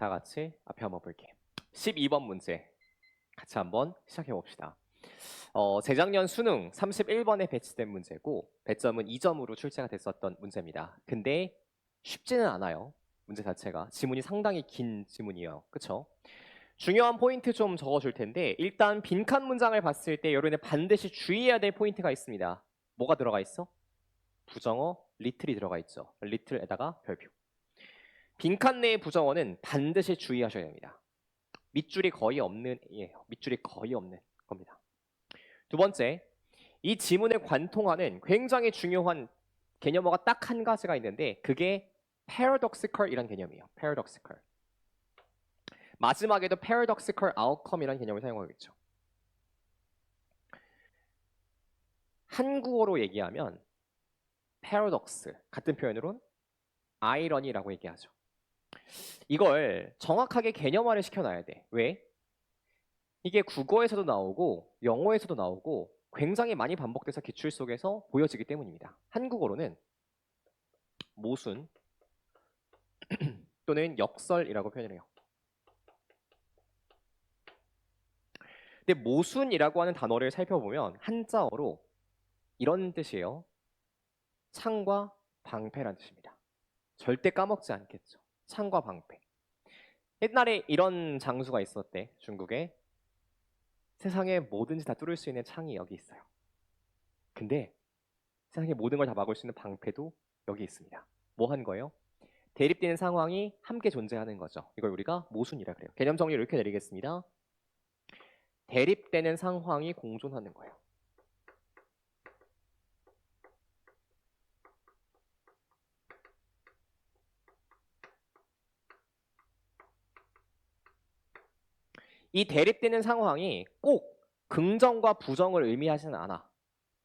다 같이 앞에 한번 볼게요. 12번 문제 같이 한번 시작해 봅시다. 재작년 수능 31번에 배치된 문제고 배점은 2점으로 출제가 됐었던 문제입니다. 근데 쉽지는 않아요. 문제 자체가 지문이 상당히 긴 지문이에요. 그쵸? 중요한 포인트 좀 적어줄 텐데 일단 빈칸 문장을 봤을 때 여러분이 반드시 주의해야 될 포인트가 있습니다. 뭐가 들어가 있어? 부정어 리틀이 들어가 있죠. 리틀에다가 별표. 빈칸 내의 부정어는 반드시 주의하셔야 됩니다. 밑줄이 거의 없는 겁니다. 두 번째, 이 지문을 관통하는 굉장히 중요한 개념어가 딱 한 가지가 있는데 그게 paradoxical이라는 개념이에요. paradoxical. 마지막에도 paradoxical outcome이라는 개념을 사용하겠죠. 한국어로 얘기하면 paradox 같은 표현으로는 irony라고 얘기하죠. 이걸 정확하게 개념화를 시켜놔야 돼. 왜? 이게 국어에서도 나오고 영어에서도 나오고 굉장히 많이 반복돼서 기출 속에서 보여지기 때문입니다. 한국어로는 모순 또는 역설이라고 표현을 해요. 근데 모순이라고 하는 단어를 살펴보면 한자어로 이런 뜻이에요. 창과 방패라는 뜻입니다. 절대 까먹지 않겠죠. 창과 방패. 옛날에 이런 장수가 있었대. 중국에. 세상에 뭐든지 다 뚫을 수 있는 창이 여기 있어요. 근데 세상에 모든 걸 다 막을 수 있는 방패도 여기 있습니다. 뭐 한 거예요? 대립되는 상황이 함께 존재하는 거죠. 이걸 우리가 모순이라 그래요. 개념 정리를 이렇게 내리겠습니다. 대립되는 상황이 공존하는 거예요. 이 대립되는 상황이 꼭 긍정과 부정을 의미하지는 않아.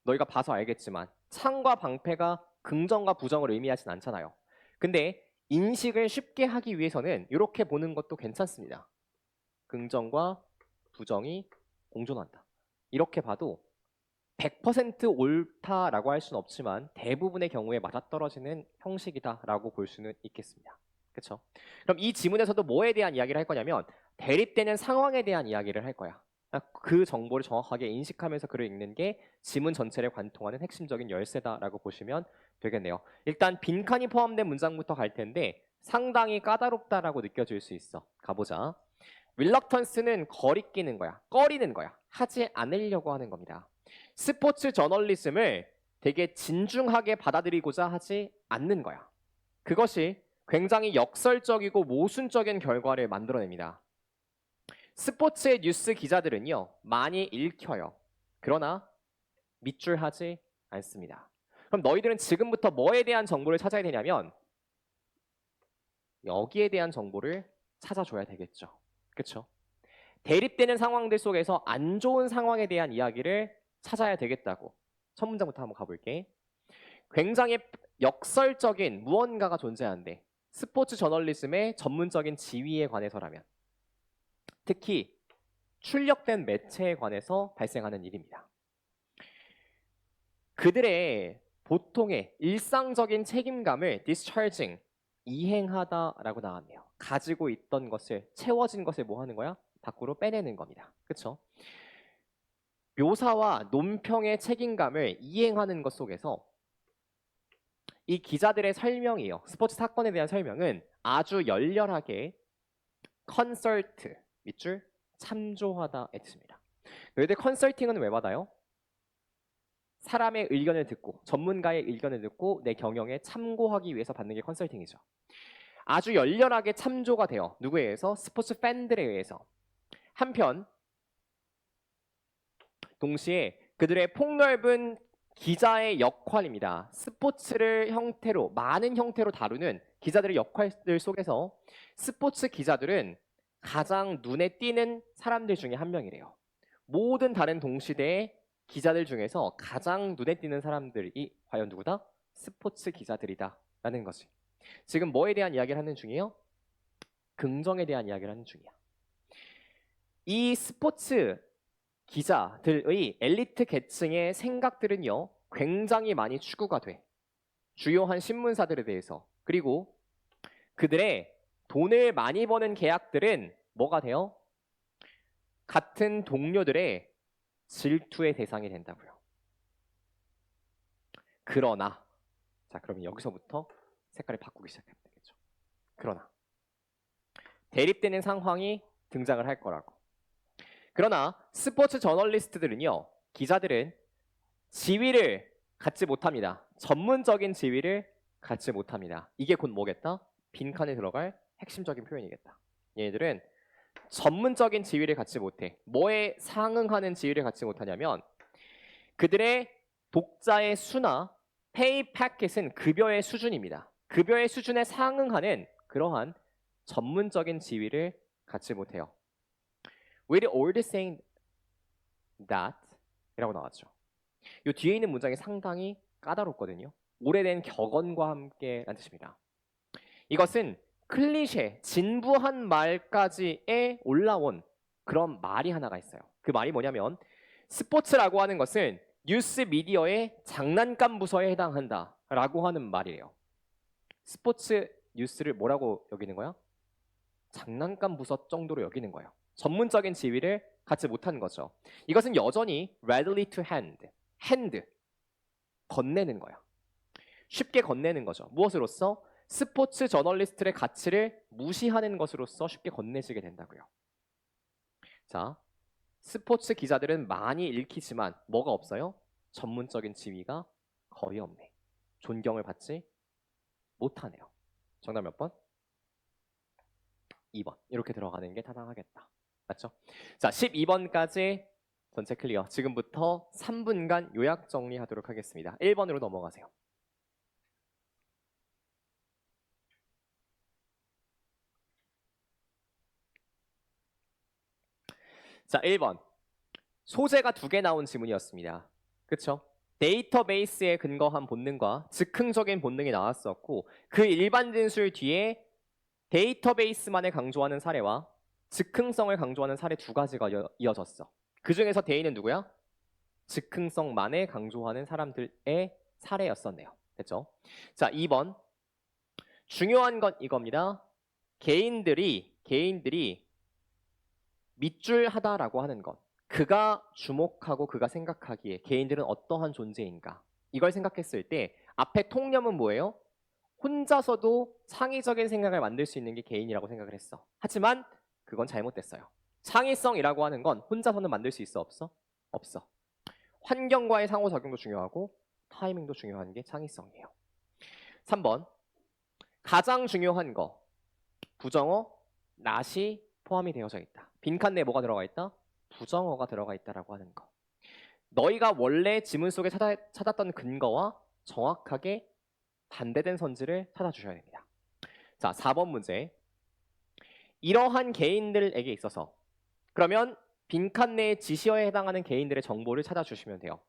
너희가 봐서 알겠지만 창과 방패가 긍정과 부정을 의미하진 않잖아요. 근데 인식을 쉽게 하기 위해서는 이렇게 보는 것도 괜찮습니다. 긍정과 부정이 공존한다. 이렇게 봐도 100% 옳다라고 할 수는 없지만 대부분의 경우에 맞아떨어지는 형식이다라고 볼 수는 있겠습니다. 그렇죠? 그럼 이 지문에서도 뭐에 대한 이야기를 할 거냐면 대립되는 상황에 대한 이야기를 할 거야. 그 정보를 정확하게 인식하면서 글을 읽는 게 지문 전체를 관통하는 핵심적인 열쇠다라고 보시면 되겠네요. 일단 빈칸이 포함된 문장부터 갈 텐데 상당히 까다롭다라고 느껴질 수 있어. 가보자. reluctance는 거리끼는 거야. 꺼리는 거야. 하지 않으려고 하는 겁니다. 스포츠 저널리즘을 되게 진중하게 받아들이고자 하지 않는 거야. 그것이 굉장히 역설적이고 모순적인 결과를 만들어냅니다. 스포츠의 뉴스 기자들은요, 많이 읽혀요. 그러나 밑줄하지 않습니다. 그럼 너희들은 지금부터 뭐에 대한 정보를 찾아야 되냐면 여기에 대한 정보를 찾아줘야 되겠죠. 그렇죠? 대립되는 상황들 속에서 안 좋은 상황에 대한 이야기를 찾아야 되겠다고. 첫 문장부터 한번 가볼게. 굉장히 역설적인 무언가가 존재하는데 스포츠 저널리즘의 전문적인 지위에 관해서라면 특히 출력된 매체에 관해서 발생하는 일입니다. 그들의 보통의 일상적인 책임감을 discharging, 이행하다라고 나왔네요. 가지고 있던 것을, 채워진 것을 뭐 하는 거야? 밖으로 빼내는 겁니다. 그렇죠? 묘사와 논평의 책임감을 이행하는 것 속에서 이 기자들의 설명이요. 스포츠 사건에 대한 설명은 아주 열렬하게 컨설트, 밑줄, 참조하다의 뜻입니다. 너희들 컨설팅은 왜 받아요? 사람의 의견을 듣고 전문가의 의견을 듣고 내 경영에 참고하기 위해서 받는 게 컨설팅이죠. 아주 열렬하게 참조가 돼요. 누구에 의해서? 스포츠 팬들에 의해서. 한편 동시에 그들의 폭넓은 기자의 역할입니다. 스포츠를 형태로 많은 형태로 다루는 기자들의 역할들 속에서 스포츠 기자들은 가장 눈에 띄는 사람들 중에 한 명이래요. 모든 다른 동시대의 기자들 중에서 가장 눈에 띄는 사람들이 과연 누구다? 스포츠 기자들이다 라는 것이. 지금 뭐에 대한 이야기를 하는 중이에요? 긍정에 대한 이야기를 하는 중이야. 이 스포츠 기자들의 엘리트 계층의 생각들은요, 굉장히 많이 추구가 돼. 주요한 신문사들에 대해서. 그리고 그들의 돈을 많이 버는 계약들은 뭐가 돼요? 같은 동료들의 질투의 대상이 된다고요. 그러나 자, 그러면 여기서부터 색깔을 바꾸기 시작하면 되겠죠. 그러나 대립되는 상황이 등장을 할 거라고. 그러나 스포츠 저널리스트들은요, 기자들은 지위를 갖지 못합니다. 전문적인 지위를 갖지 못합니다. 이게 곧 뭐겠다? 빈칸에 들어갈 핵심적인 표현이겠다. 얘네들은 전문적인 지위를 갖지 못해. 뭐에 상응하는 지위를 갖지 못하냐면 그들의 독자의 수나 페이 패킷은 급여의 수준입니다. 급여의 수준에 상응하는 그러한 전문적인 지위를 갖지 못해요. We're already saying that 이라고 나왔죠. 이 뒤에 있는 문장이 상당히 까다롭거든요. 오래된 격언과 함께 라는 뜻입니다. 이것은 클리셰, 진부한 말까지에 올라온 그런 말이 하나가 있어요. 그 말이 뭐냐면 스포츠라고 하는 것은 뉴스 미디어의 장난감 부서에 해당한다 라고 하는 말이에요. 스포츠 뉴스를 뭐라고 여기는 거야? 장난감 부서 정도로 여기는 거예요. 전문적인 지위를 갖지 못한 거죠. 이것은 여전히 readily to hand, 건네는 거야. 쉽게 건네는 거죠. 무엇으로써? 스포츠 저널리스트의 가치를 무시하는 것으로서 쉽게 건네지게 된다고요. 자, 스포츠 기자들은 많이 읽히지만 뭐가 없어요? 전문적인 지위가 거의 없네. 존경을 받지 못하네요. 정답 몇 번? 2번. 이렇게 들어가는 게 타당하겠다. 맞죠? 자, 12번까지 전체 클리어. 지금부터 3분간 요약 정리하도록 하겠습니다. 1번으로 넘어가세요. 자, 1번. 소재가 2개 나온 지문이었습니다. 그쵸? 데이터베이스에 근거한 본능과 즉흥적인 본능이 나왔었고 그 일반 진술 뒤에 데이터베이스만을 강조하는 사례와 즉흥성을 강조하는 사례 2가지가 이어졌어. 그 중에서 대인은 누구야? 즉흥성만을 강조하는 사람들의 사례였었네요. 됐죠? 자, 2번. 중요한 건 이겁니다. 개인들이 밑줄하다라고 하는 것. 그가 주목하고 그가 생각하기에 개인들은 어떠한 존재인가. 이걸 생각했을 때 앞에 통념은 뭐예요? 혼자서도 창의적인 생각을 만들 수 있는 게 개인이라고 생각을 했어. 하지만 그건 잘못됐어요. 창의성이라고 하는 건 혼자서는 만들 수 있어? 없어? 없어. 환경과의 상호작용도 중요하고 타이밍도 중요한 게 창의성이에요. 3번. 가장 중요한 거. 부정어, not이 포함이 되어져 있다. 빈칸 내에 뭐가 들어가 있다? 부정어가 들어가 있다라고 하는 거. 너희가 원래 지문 속에 찾았던 근거와 정확하게 반대된 선지를 찾아주셔야 됩니다. 자, 4번 문제. 이러한 개인들에게 있어서 그러면 빈칸 내에 지시어에 해당하는 개인들의 정보를 찾아주시면 돼요.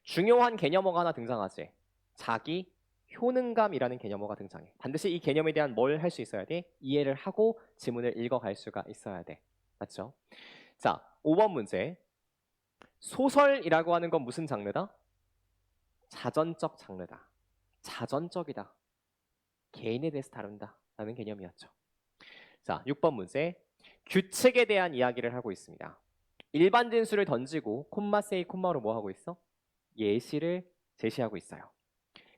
중요한 개념어가 하나 등장하지. 자기 효능감이라는 개념어가 등장해. 반드시 이 개념에 대한 뭘 할 수 있어야 돼? 이해를 하고 지문을 읽어갈 수가 있어야 돼. 맞죠? 자, 5번 문제. 소설이라고 하는 건 무슨 장르다? 자전적 장르다. 자전적이다. 개인에 대해서 다룬다 라는 개념이었죠. 자, 6번 문제. 규칙에 대한 이야기를 하고 있습니다. 일반 진술을 던지고 콤마 세이 콤마로 뭐 하고 있어? 예시를 제시하고 있어요.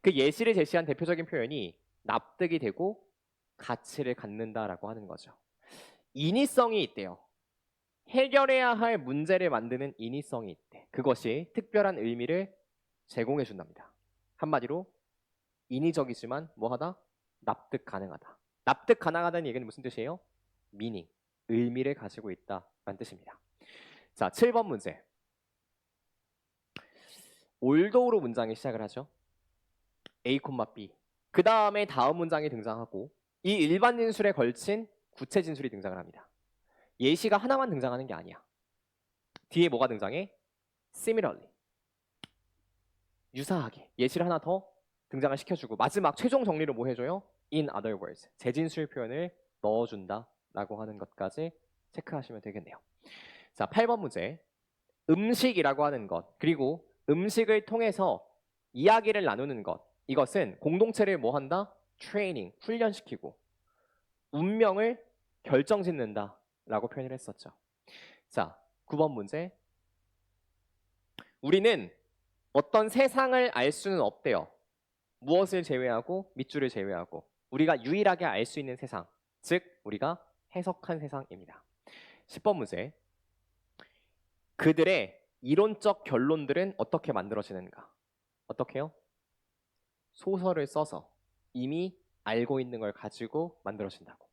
그 예시를 제시한 대표적인 표현이 납득이 되고 가치를 갖는다라고 하는 거죠. 인위성이 있대요. 해결해야 할 문제를 만드는 인위성이 있대. 그것이 특별한 의미를 제공해 준답니다. 한마디로 인위적이지만 뭐하다? 납득 가능하다. 납득 가능하다는 얘기는 무슨 뜻이에요? 미닝, 의미를 가지고 있다라는 뜻입니다. 자, 7번 문제. 올도우로 문장이 시작을 하죠. A, B. 그 다음에 다음 문장이 등장하고 이 일반 진술에 걸친 구체 진술이 등장을 합니다. 예시가 하나만 등장하는 게 아니야. 뒤에 뭐가 등장해? Similarly. 유사하게. 예시를 하나 더 등장을 시켜주고 마지막 최종 정리를 뭐 해줘요? In other words. 재진술 표현을 넣어준다라고 하는 것까지 체크하시면 되겠네요. 자, 8번 문제. 음식이라고 하는 것 그리고 음식을 통해서 이야기를 나누는 것 이것은 공동체를 뭐 한다? 트레이닝, 훈련시키고 운명을 결정짓는다라고 표현을 했었죠. 자, 9번 문제. 우리는 어떤 세상을 알 수는 없대요. 무엇을 제외하고 밑줄을 제외하고 우리가 유일하게 알 수 있는 세상, 즉 우리가 해석한 세상입니다. 10번 문제. 그들의 이론적 결론들은 어떻게 만들어지는가? 어떻게요? 소설을 써서 이미 알고 있는 걸 가지고 만들어진다고.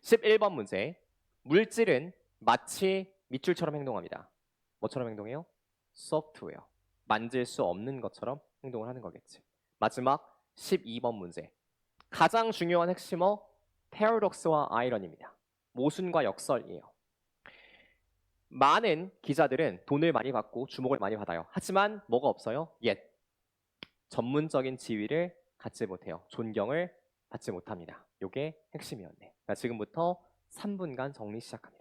11번 문제. 물질은 마치 밑줄처럼 행동합니다. 뭐처럼 행동해요? 소프트웨어. 만질 수 없는 것처럼 행동을 하는 거겠지. 마지막 12번 문제. 가장 중요한 핵심어 패러독스와 아이러니입니다. 모순과 역설이에요. 많은 기자들은 돈을 많이 받고 주목을 많이 받아요. 하지만 뭐가 없어요? 전문적인 지위를 갖지 못해요. 존경을 받지 못합니다. 이게 핵심이었네. 자, 지금부터 3분간 정리 시작합니다.